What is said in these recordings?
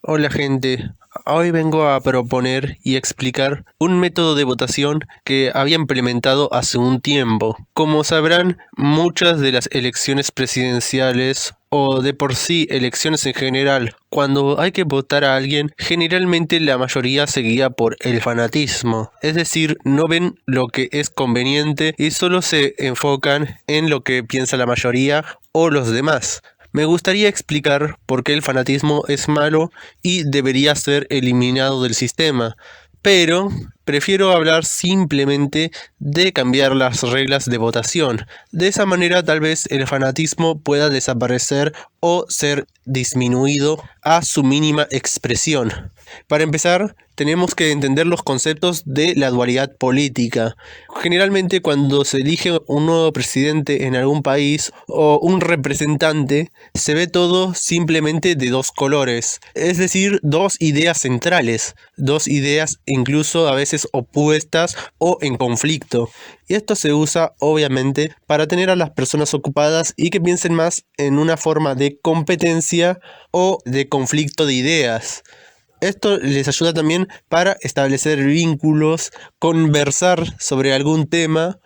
Hola gente, hoy vengo a proponer y explicar un método de votación que había implementado hace un tiempo. Como sabrán, muchas de las elecciones presidenciales o de por sí elecciones en general, cuando hay que votar a alguien, generalmente la mayoría se guía por el fanatismo. Es decir, no ven lo que es conveniente y solo se enfocan en lo que piensa la mayoría o los demás. Me gustaría explicar por qué el fanatismo es malo y debería ser eliminado del sistema, pero prefiero hablar simplemente de cambiar las reglas de votación. De esa manera tal vez el fanatismo pueda desaparecer o ser disminuido a su mínima expresión. Para empezar, tenemos que entender los conceptos de la dualidad política. Generalmente cuando se elige un nuevo presidente en algún país o un representante, se ve todo simplemente de dos colores, es decir, dos ideas centrales, dos ideas incluso a veces opuestas o en conflicto. Y esto se usa obviamente para tener a las personas ocupadas y que piensen más en una forma de competencia o de conflicto de ideas. Esto les ayuda también para establecer vínculos, conversar sobre algún tema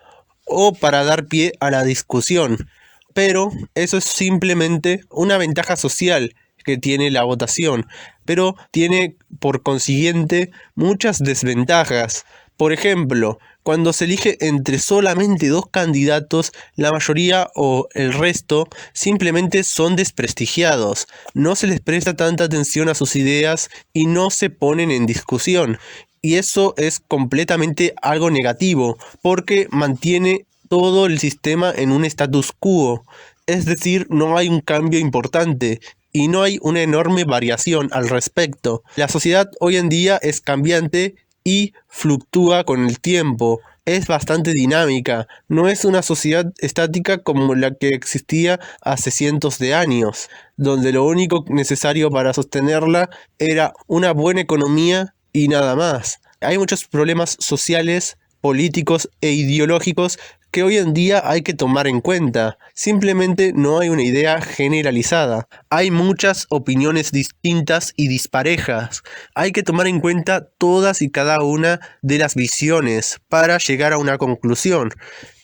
o para dar pie a la discusión. Pero eso es simplemente una ventaja social que tiene la votación, pero tiene por consiguiente muchas desventajas. Por ejemplo, cuando se elige entre solamente dos candidatos, la mayoría o el resto simplemente son desprestigiados, no se les presta tanta atención a sus ideas y no se ponen en discusión. Y eso es completamente algo negativo, porque mantiene todo el sistema en un status quo, es decir, no hay un cambio importante y no hay una enorme variación al respecto. La sociedad hoy en día es cambiante y fluctúa con el tiempo. Es bastante dinámica, no es una sociedad estática como la que existía hace cientos de años, donde lo único necesario para sostenerla era una buena economía y nada más. Hay muchos problemas sociales, políticos e ideológicos que hoy en día hay que tomar en cuenta. Simplemente no hay una idea generalizada. Hay muchas opiniones distintas y disparejas. Hay que tomar en cuenta todas y cada una de las visiones para llegar a una conclusión.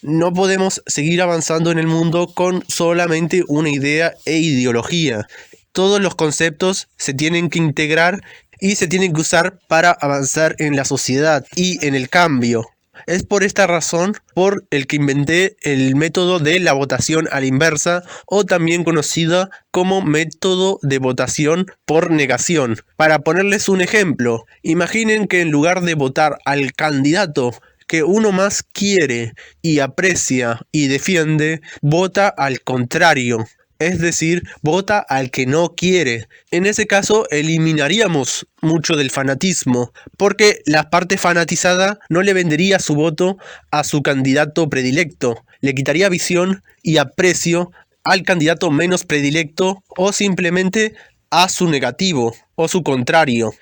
No podemos seguir avanzando en el mundo con solamente una idea e ideología. Todos los conceptos se tienen que integrar y se tienen que usar para avanzar en la sociedad y en el cambio. Es por esta razón por el que inventé el método de la votación a la inversa, o también conocida como método de votación por negación. Para ponerles un ejemplo, imaginen que en lugar de votar al candidato que uno más quiere y aprecia y defiende, vota al contrario. Es decir, vota al que no quiere. En ese caso, eliminaríamos mucho del fanatismo, porque la parte fanatizada no le vendería su voto a su candidato predilecto, le quitaría visión y aprecio al candidato menos predilecto o simplemente a su negativo o su contrario.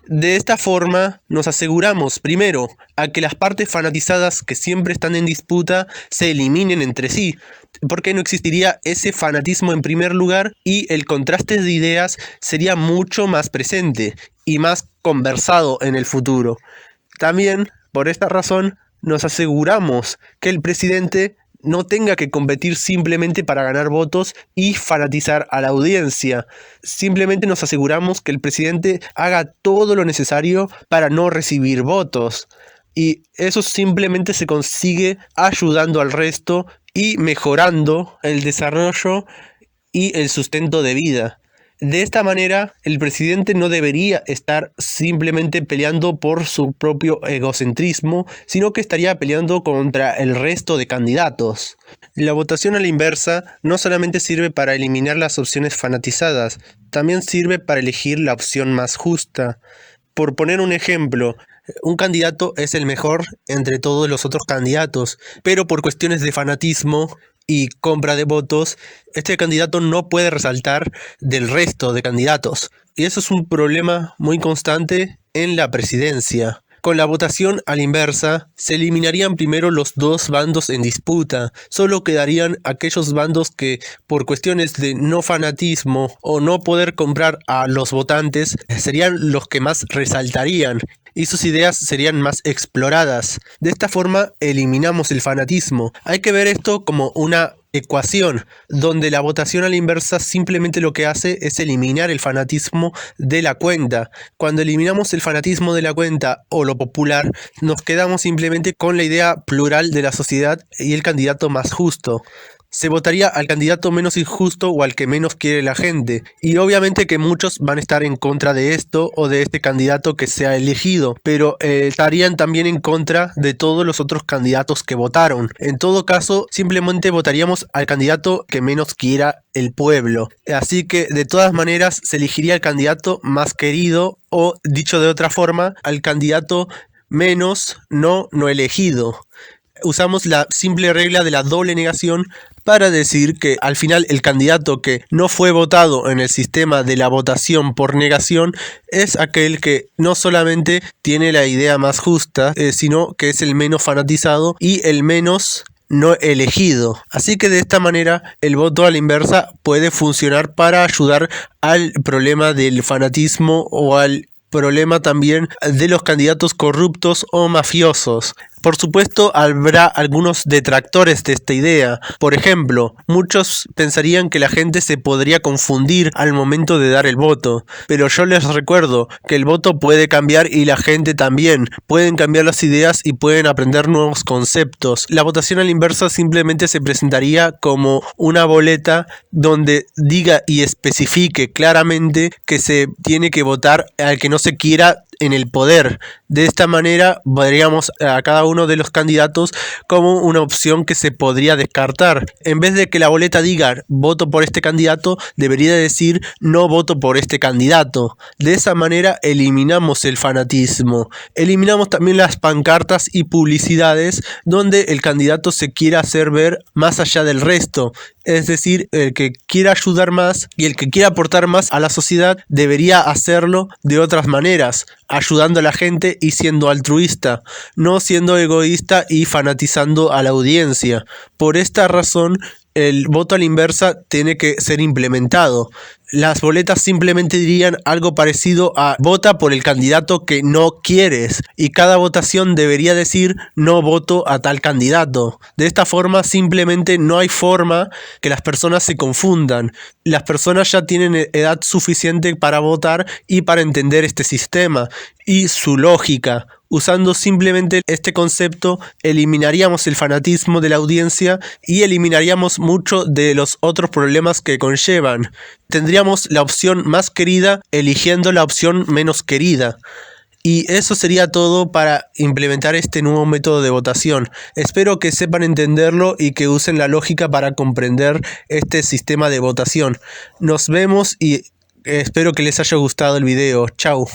De esta forma nos aseguramos, primero, a que las partes fanatizadas que siempre están en disputa se eliminen entre sí, porque no existiría ese fanatismo en primer lugar y el contraste de ideas sería mucho más presente y más conversado en el futuro. También, por esta razón, nos aseguramos que el presidente no tenga que competir simplemente para ganar votos y fanatizar a la audiencia. Simplemente nos aseguramos que el presidente haga todo lo necesario para no recibir votos. Y eso simplemente se consigue ayudando al resto y mejorando el desarrollo y el sustento de vida. De esta manera, el presidente no debería estar simplemente peleando por su propio egocentrismo, sino que estaría peleando contra el resto de candidatos. La votación a la inversa no solamente sirve para eliminar las opciones fanatizadas, también sirve para elegir la opción más justa. Por poner un ejemplo, un candidato es el mejor entre todos los otros candidatos, pero por cuestiones de fanatismo y compra de votos, este candidato no puede resaltar del resto de candidatos. Y eso es un problema muy constante en la presidencia. Con la votación a la inversa, se eliminarían primero los dos bandos en disputa. Solo quedarían aquellos bandos que, por cuestiones de no fanatismo o no poder comprar a los votantes, serían los que más resaltarían y sus ideas serían más exploradas. De esta forma eliminamos el fanatismo. Hay que ver esto como una ecuación, donde la votación a la inversa simplemente lo que hace es eliminar el fanatismo de la cuenta. Cuando eliminamos el fanatismo de la cuenta o lo popular, nos quedamos simplemente con la idea plural de la sociedad y el candidato más justo. Se votaría al candidato menos injusto o al que menos quiere la gente. Y obviamente que muchos van a estar en contra de esto o de este candidato que sea elegido, pero estarían también en contra de todos los otros candidatos que votaron. En todo caso, simplemente votaríamos al candidato que menos quiera el pueblo. Así que de todas maneras se elegiría al candidato más querido o, dicho de otra forma, al candidato menos no elegido. Usamos la simple regla de la doble negación para decir que al final el candidato que no fue votado en el sistema de la votación por negación es aquel que no solamente tiene la idea más justa, sino que es el menos fanatizado y el menos no elegido. Así que de esta manera el voto a la inversa puede funcionar para ayudar al problema del fanatismo o al problema también de los candidatos corruptos o mafiosos. Por supuesto, habrá algunos detractores de esta idea. Por ejemplo, muchos pensarían que la gente se podría confundir al momento de dar el voto. Pero yo les recuerdo que el voto puede cambiar y la gente también. Pueden cambiar las ideas y pueden aprender nuevos conceptos. La votación a la inversa simplemente se presentaría como una boleta donde diga y especifique claramente que se tiene que votar al que no se quiera en el poder. De esta manera veríamos a cada uno de los candidatos como una opción que se podría descartar. En vez de que la boleta diga voto por este candidato, debería decir no voto por este candidato. De esa manera eliminamos el fanatismo. Eliminamos también las pancartas y publicidades donde el candidato se quiera hacer ver más allá del resto. Es decir, el que quiera ayudar más y el que quiera aportar más a la sociedad debería hacerlo de otras maneras, ayudando a la gente y siendo altruista, no siendo egoísta y fanatizando a la audiencia. Por esta razón, el voto a la inversa tiene que ser implementado. Las boletas simplemente dirían algo parecido a vota por el candidato que no quieres y cada votación debería decir no voto a tal candidato. De esta forma simplemente no hay forma que las personas se confundan. Las personas ya tienen edad suficiente para votar y para entender este sistema y su lógica. Usando simplemente este concepto, eliminaríamos el fanatismo de la audiencia y eliminaríamos mucho de los otros problemas que conllevan. Tendríamos la opción más querida eligiendo la opción menos querida. Y eso sería todo para implementar este nuevo método de votación. Espero que sepan entenderlo y que usen la lógica para comprender este sistema de votación. Nos vemos y espero que les haya gustado el video. Chau.